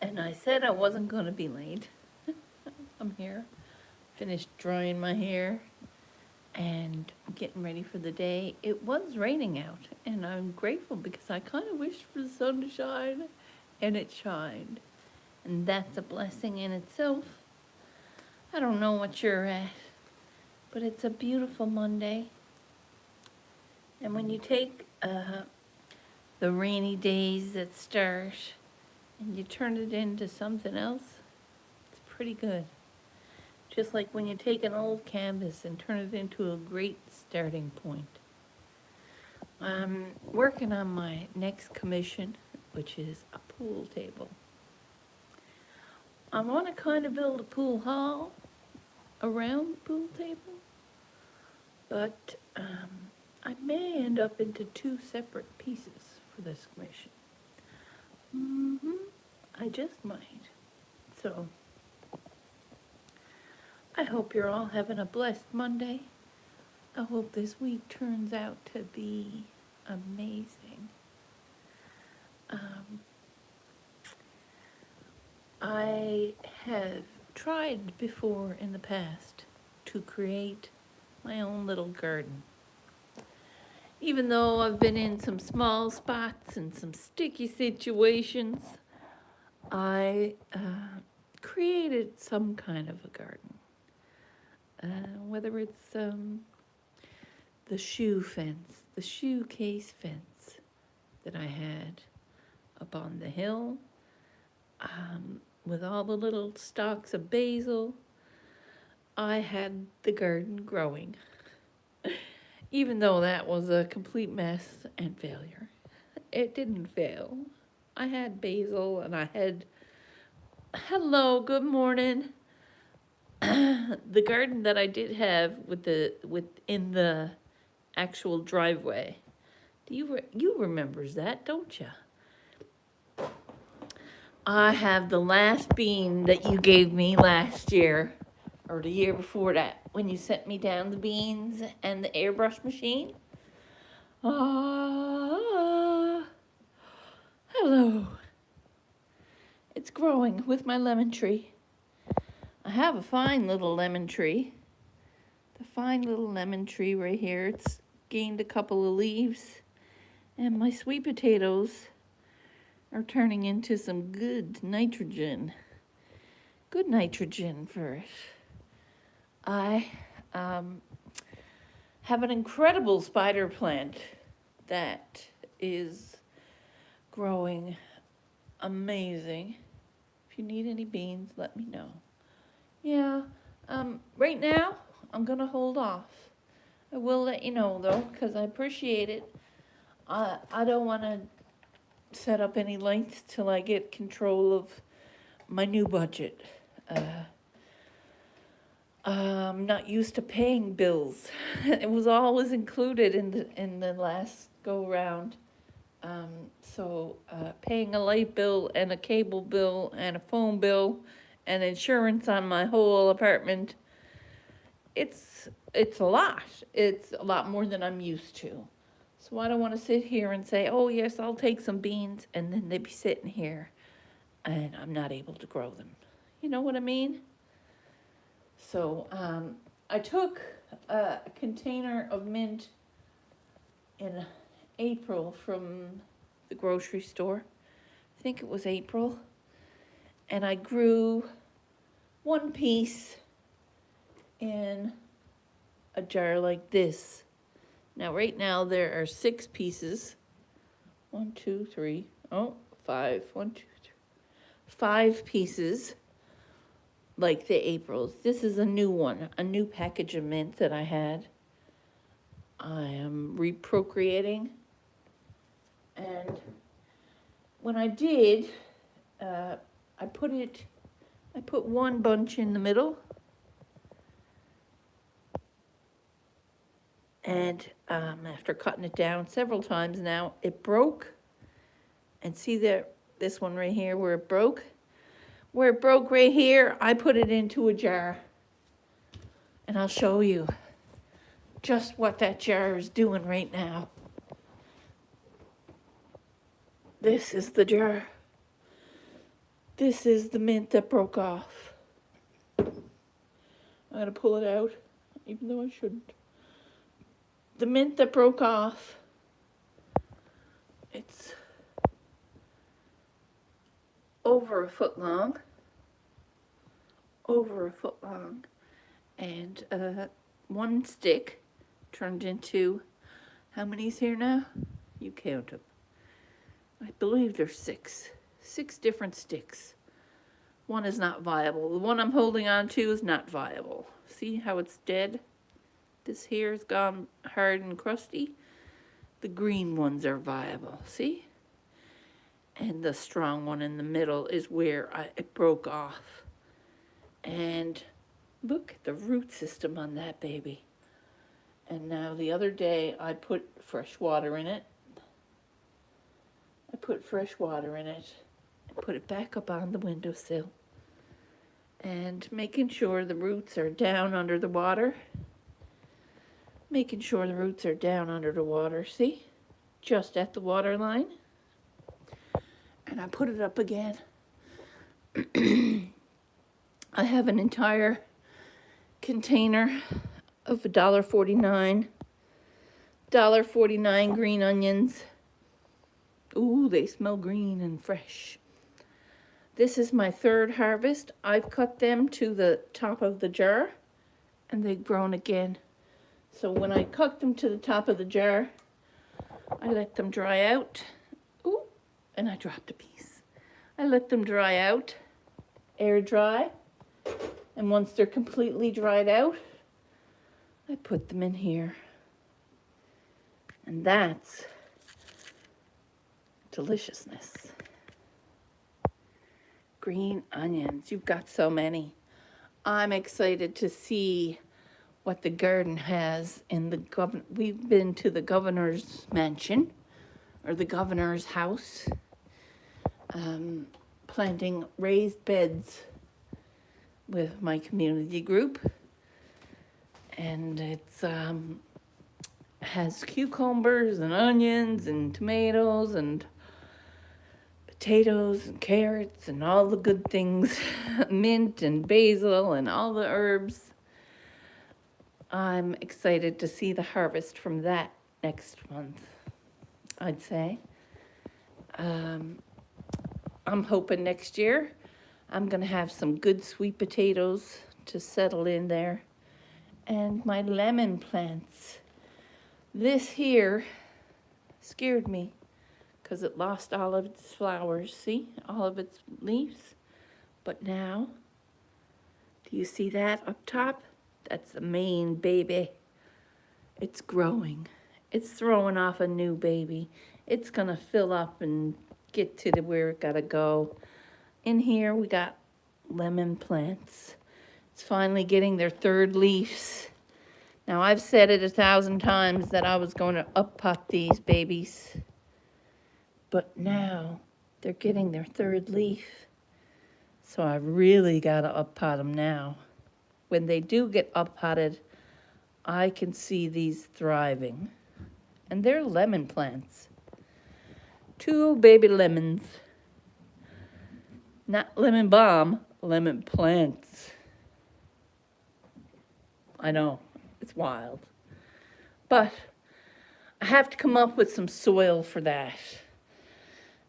And I said I wasn't going to be late. I'm here, finished drying my hair and getting ready for the day. It was raining out, and I'm grateful because I kind of wished for the sun to shine, and it shined. And that's a blessing in itself. I don't know what you're at, but it's a beautiful Monday. And when you take the rainy days that start and you turn it into something else, it's pretty good. Just like when you take an old canvas and turn it into a great starting point. I'm working on my next commission, which is a pool table. I want to kind of build a pool hall around the pool table, but I may end up into two separate pieces for this commission. I just might. So I hope you're all having a blessed Monday. I hope this week turns out to be amazing. I have tried before in the past to create my own little garden. Even though I've been in some small spots and some sticky situations, I created some kind of a garden. Whether it's the shoe fence, the shoe case fence that I had up on the hill, with all the little stalks of basil, I had the garden growing. Even though that was a complete mess and failure. It didn't fail. I had basil and I had, hello, good morning. The garden that I did have within the actual driveway. You remembers that, don't you? I have the last bean that you gave me last year, or the year before that, when you sent me down the beans and the airbrush machine. Hello. It's growing with my lemon tree. I have a fine little lemon tree. The fine little lemon tree right here. It's gained a couple of leaves. And my sweet potatoes are turning into some good nitrogen. Good nitrogen for it. I have an incredible spider plant that is growing amazing. If you need any beans, let me know. Yeah, right now, I'm gonna hold off. I will let you know though, because I appreciate it. I don't want to set up any lights till I get control of my new budget. I'm not used to paying bills. It was always included in the last go round. So paying a light bill and a cable bill and a phone bill and insurance on my whole apartment, it's a lot. It's a lot more than I'm used to. So I don't want to sit here and say, oh yes, I'll take some beans, and then they'd be sitting here and I'm not able to grow them. You know what I mean? So I took a container of mint in April from the grocery store. I think it was April. And I grew one piece in a jar like this. Now, right now, there are 6 pieces. 1, 2, 3, 5. 1, 2, 3. 5 pieces, like the Aprils. This is a new one, a new package of mint that I had. I am reprocreating. And when I did, I put one bunch in the middle. And after cutting it down several times now, it broke. And see this one right here where it broke? Where it broke right here, I put it into a jar. And I'll show you just what that jar is doing right now. This is the jar. This is the mint that broke off. I'm gonna pull it out, even though I shouldn't. The mint that broke off, it's over a foot long, and one stick turned into, how many's here now? You count them. I believe there's six different sticks. One is not viable. The one I'm holding on to is not viable. See how it's dead? This here's gone hard and crusty. The green ones are viable, see? And the strong one in the middle is where it broke off. And look at the root system on that baby. And now the other day I put fresh water in it. And put it back up on the windowsill. And making sure the roots are down under the water. See? Just at the water line. And I put it up again. I have an entire container of $1.49 green onions. Ooh, they smell green and fresh. This is my third harvest. I've cut them to the top of the jar, and they've grown again. So when I cut them to the top of the jar, I let them dry out. Ooh, and I dropped a piece. I let them dry out, air dry, and once they're completely dried out, I put them in here. And that's deliciousness. Green onions, you've got so many. I'm excited to see what the garden has in the we've been to the governor's mansion, or the governor's house, planting raised beds with my community group. And it's has cucumbers and onions and tomatoes and potatoes and carrots and all the good things, mint and basil and all the herbs. I'm excited to see the harvest from that next month, I'd say. I'm hoping next year I'm going to have some good sweet potatoes to settle in there. And my lemon plants. This here scared me because it lost all of its flowers, see? All of its leaves. But now, do you see that up top? That's the main baby. It's growing. It's throwing off a new baby. It's gonna fill up and get to where it gotta go. In here we got lemon plants. It's finally getting their third leaves. Now I've said it 1,000 times that I was going to up-pot these babies. But now they're getting their third leaf. So I really got to up-pot them now. When they do get up-potted, I can see these thriving. And they're lemon plants. 2 baby lemons. Not lemon balm, lemon plants. I know, it's wild. But I have to come up with some soil for that.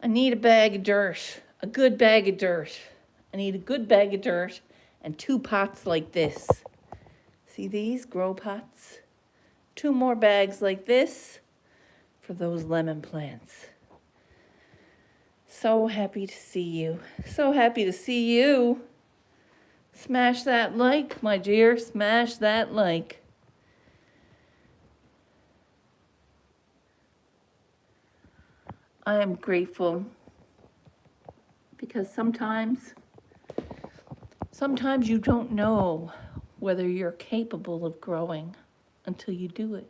I need a bag of dirt, a good bag of dirt. I need a good bag of dirt and 2 pots like this. See these grow pots? 2 more bags like this for those lemon plants. So happy to see you. So happy to see you. Smash that like, my dear. Smash that like. I am grateful because sometimes you don't know whether you're capable of growing until you do it.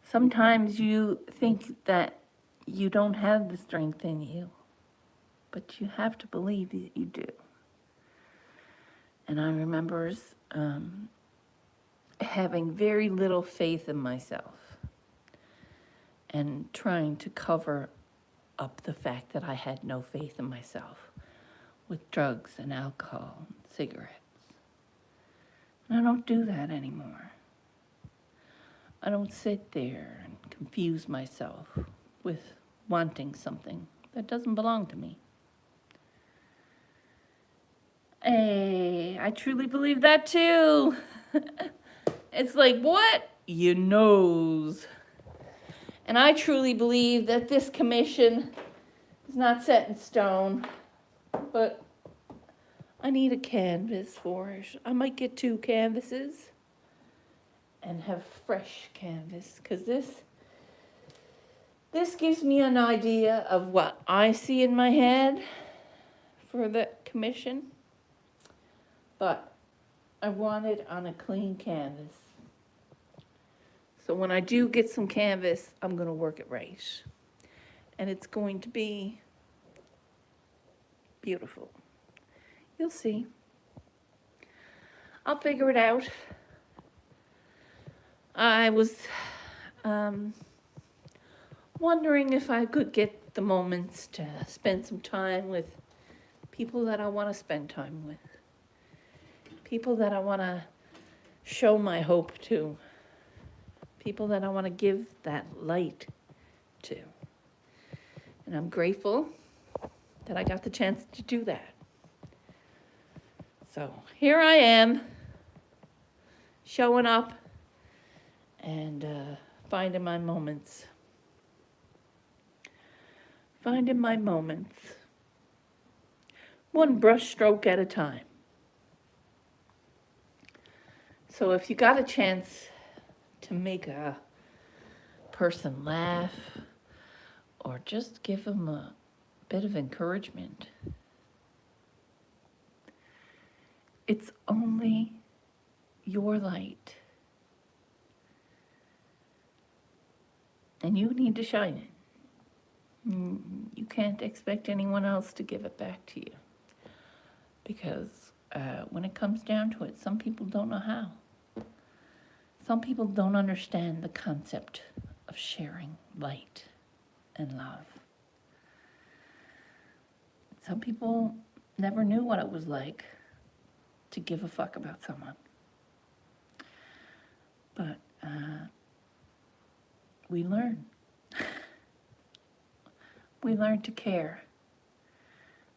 Sometimes you think that you don't have the strength in you, but you have to believe that you do. And I remember having very little faith in myself and trying to cover up the fact that I had no faith in myself with drugs and alcohol and cigarettes. And I don't do that anymore. I don't sit there and confuse myself with wanting something that doesn't belong to me. Hey, I truly believe that too. It's like, what? Your nose. And I truly believe that this commission is not set in stone, but I need a canvas for it. I might get 2 canvases and have fresh canvas, because this gives me an idea of what I see in my head for the commission, but I want it on a clean canvas. So when I do get some canvas, I'm going to work it right. And it's going to be beautiful. You'll see. I'll figure it out. I was wondering if I could get the moments to spend some time with people that I want to spend time with. People that I want to show my hope to. People that I want to give that light to. And I'm grateful that I got the chance to do that. So here I am, showing up and finding my moments. Finding my moments. One brush stroke at a time. So if you got a chance to make a person laugh or just give them a bit of encouragement, it's only your light. And you need to shine it. You can't expect anyone else to give it back to you. Because when it comes down to it, some people don't know how. Some people don't understand the concept of sharing light and love. Some people never knew what it was like to give a fuck about someone. But we learn. We learn to care.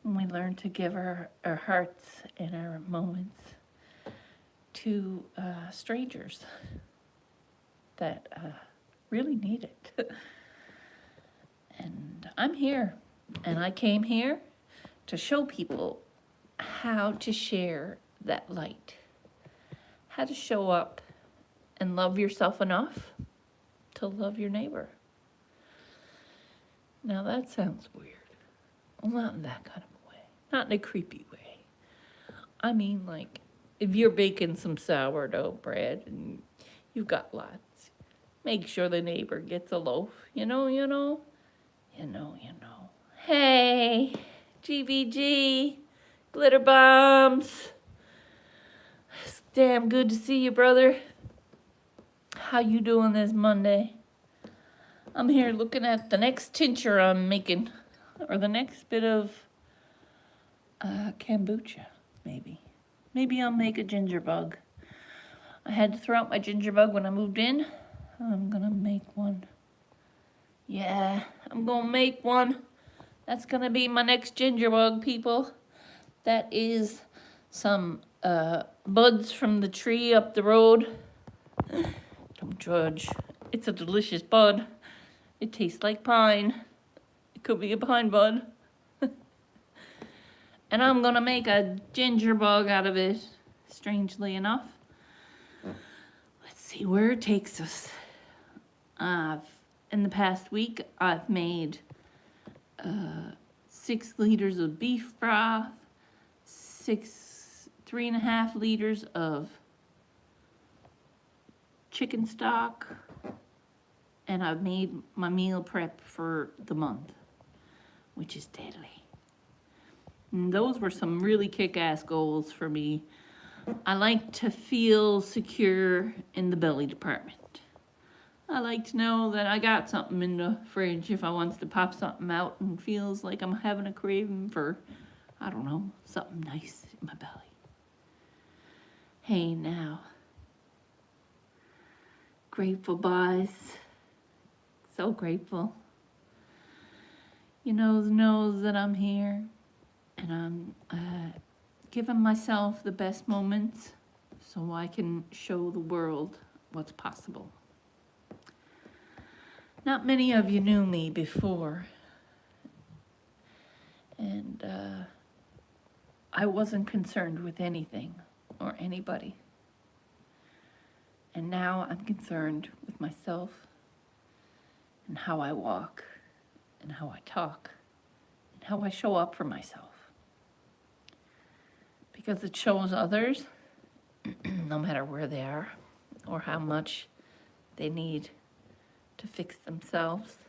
And we learn to give our hearts and our moments to strangers that really need it. And I'm here. And I came here to show people how to share that light. How to show up and love yourself enough to love your neighbor. Now that sounds weird. Well, not in that kind of a way. Not in a creepy way. I mean, like, if you're baking some sourdough bread and you've got lots, make sure the neighbor gets a loaf. You know. Hey, GVG, glitter bombs. It's damn good to see you, brother. How you doing this Monday? I'm here looking at the next tincture I'm making, or the next bit of kombucha, maybe. Maybe I'll make a ginger bug. I had to throw out my ginger bug when I moved in. I'm gonna make one. Yeah, I'm gonna make one. That's gonna be my next ginger bug, people. That is some buds from the tree up the road. Don't judge. It's a delicious bud. It tastes like pine. It could be a pine bud. And I'm gonna make a ginger bug out of it, strangely enough. Let's see where it takes us. In the past week, I've made 6 liters of beef broth, 3.5 liters of chicken stock, and I've made my meal prep for the month, which is deadly. And those were some really kick-ass goals for me. I like to feel secure in the belly department. I like to know that I got something in the fridge if I wants to pop something out and feels like I'm having a craving for, I don't know, something nice in my belly. Hey now. Grateful boys. So grateful. You knows that I'm here and I'm giving myself the best moments so I can show the world what's possible. Not many of you knew me before, and I wasn't concerned with anything or anybody. And now I'm concerned with myself and how I walk and how I talk and how I show up for myself. Because it shows others, no matter where they are or how much they need to fix themselves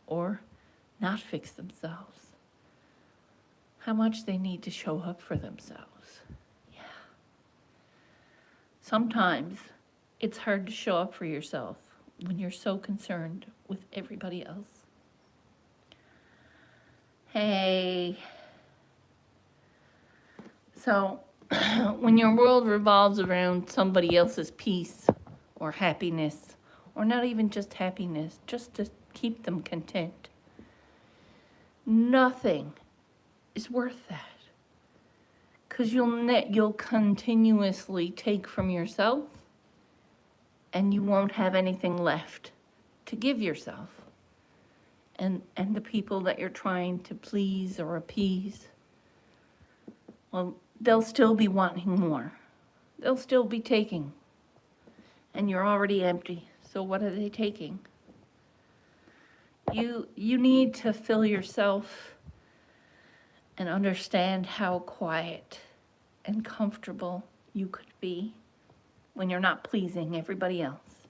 or not fix themselves, how much they need to show up for themselves. Yeah. Sometimes it's hard to show up for yourself when you're so concerned with everybody else. Hey. So, when your world revolves around somebody else's peace or happiness, or not even just happiness, just to keep them content, nothing is worth that. Because you'll continuously take from yourself, and you won't have anything left to give yourself and the people that you're trying to please or appease. Well, they'll still be wanting more. They'll still be taking. And you're already empty. So what are they taking? You need to fill yourself and understand how quiet and comfortable you could be when you're not pleasing everybody else.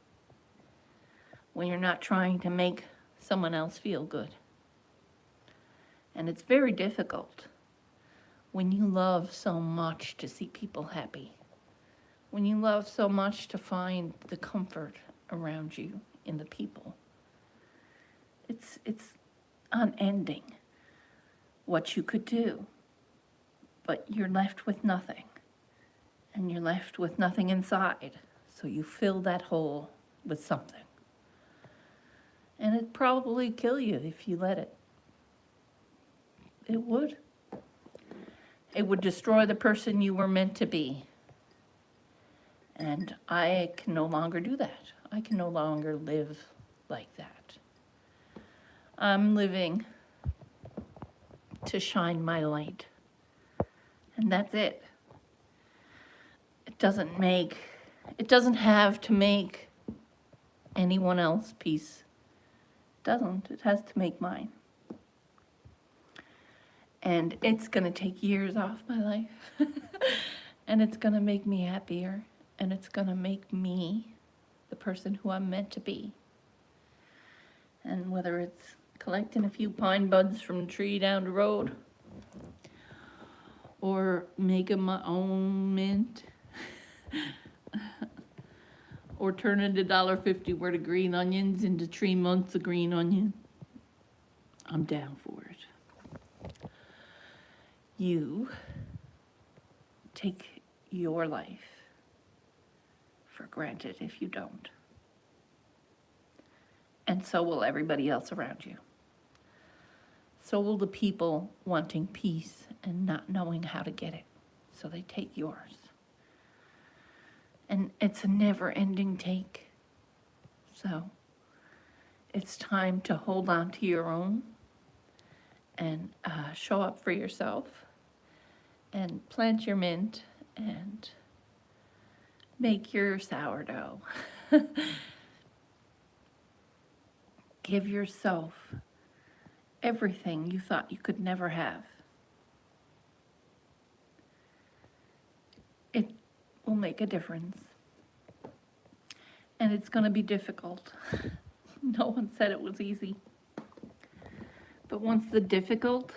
When you're not trying to make someone else feel good. And it's very difficult when you love so much to see people happy. When you love so much to find the comfort around you in the people. It's unending what you could do, but you're left with nothing, and you're left with nothing inside, so you fill that hole with something. And it'd probably kill you if you let it. It would. It would destroy the person you were meant to be. And I can no longer do that. I can no longer live like that. I'm living to shine my light. And that's it. It doesn't have to make anyone else peace. It doesn't. It has to make mine. And it's going to take years off my life. And it's going to make me happier. And it's going to make me the person who I'm meant to be. And whether it's collecting a few pine buds from a tree down the road, or making my own mint, or turning the $1.50 worth of green onions into 3 months of green onion, I'm down for it. You take your life for granted if you don't. And so will everybody else around you. So will the people wanting peace and not knowing how to get it. So they take yours. And it's a never-ending take. So it's time to hold on to your own and show up for yourself and plant your mint and make your sourdough. Give yourself everything you thought you could never have. It will make a difference. And it's going to be difficult. No one said it was easy. But once the difficult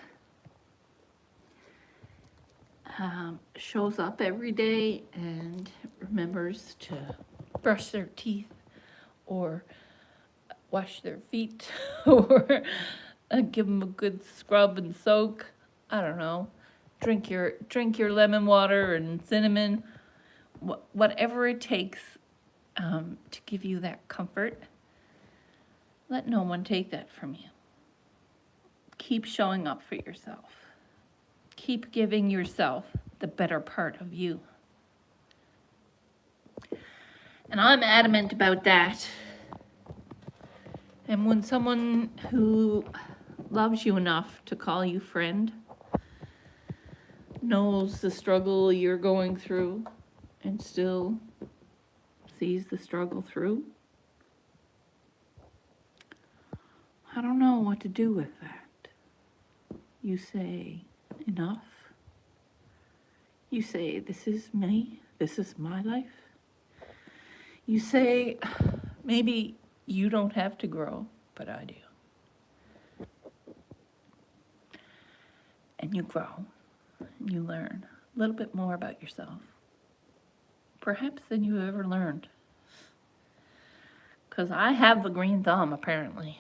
shows up every day and remembers to brush their teeth or wash their feet, or give them a good scrub and soak. I don't know. Drink your lemon water and cinnamon, whatever it takes to give you that comfort. Let no one take that from you. Keep showing up for yourself. Keep giving yourself the better part of you. And I'm adamant about that. And when someone who loves you enough to call you friend, knows the struggle you're going through, and still sees the struggle through, I don't know what to do with that. You say, enough. You say, this is me, this is my life. You say, maybe you don't have to grow, but I do. And you grow, and you learn a little bit more about yourself, perhaps than you ever learned. Because I have a green thumb, apparently.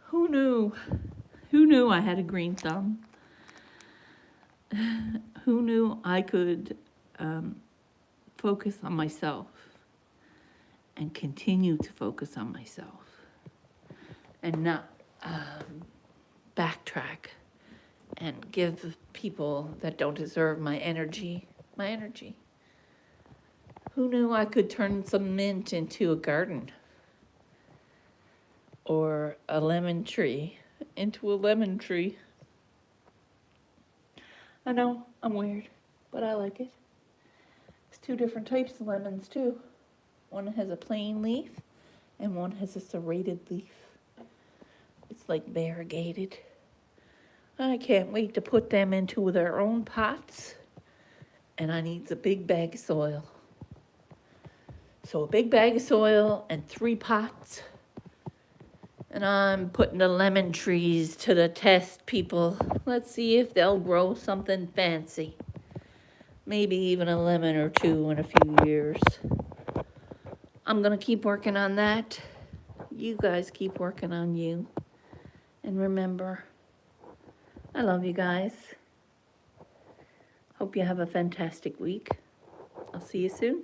Who knew? Who knew I had a green thumb? Who knew I could focus on myself and continue to focus on myself and not backtrack and give people that don't deserve my energy. Who knew I could turn some mint into a garden? Or a lemon tree into a lemon tree. I know, I'm weird, but I like it. There's two different types of lemons too. One has a plain leaf and one has a serrated leaf. It's like variegated. I can't wait to put them into their own pots. And I need a big bag of soil. So a big bag of soil and 3 pots. And I'm putting the lemon trees to the test, people. Let's see if they'll grow something fancy. Maybe even a lemon or 2 in a few years. I'm gonna keep working on that. You guys keep working on you. And remember, I love you guys. Hope you have a fantastic week. I'll see you soon.